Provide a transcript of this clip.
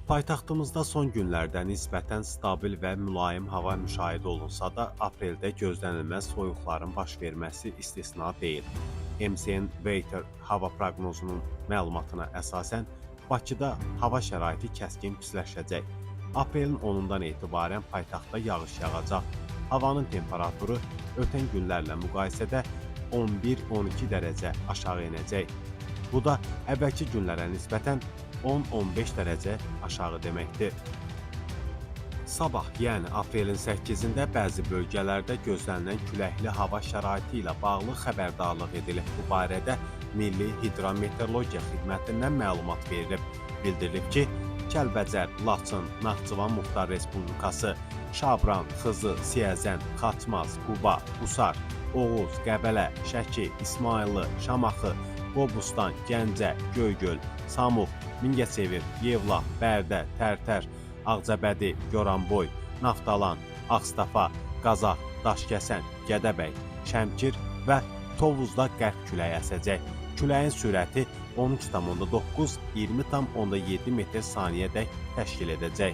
Paytaxtımızda son günlərdə nisbətən stabil və mülayim hava müşahidə olunsa da, apreldə gözlənilməz soyuqların baş verməsi istisna deyil. MCN Weather hava proqnozunun məlumatına əsasən Bakıda hava şəraiti kəskin pisləşəcək. Aprelin 10-dan etibarən paytaxtda yağış yağacaq. Havanın temperaturu ötən günlərlə müqayisədə 11-12 dərəcə aşağı enəcək. Bu da əvvəlki günlərə nisbətən 10-15 dərəcə aşağı deməkdir. Sabah, yəni aprelin 8-də bəzi bölgələrdə gözlənilən küləkli hava şəraiti ilə bağlı xəbərdarlıq edilib. Bu barədə Milli Hidrometeorologiya Xidmətindən məlumat verilib. Bildirilib ki, Kəlbəcər, Laçın, Naxçıvan Muxtar Respublikası, Şabran, Xızı, Siyəzən, Xaçmaz, Quba, Qusar, Oğuz, Qəbələ, Şəki, İsmayıllı, Şamaxı, Qobustan, Gəncə, Göygöl, Samux, Mingəçevir, Yevlax, Bərdə, Tərtər, Ağcabədi, Goranboy, Naftalan, Ağstafa, Qazax, Daşkəsən, Gədəbəy, Şəmkir və Tovuzda qərb küləyi əsəcək. Küləyin sürəti 13,9-20,7 metr saniyədək təşkil edəcək.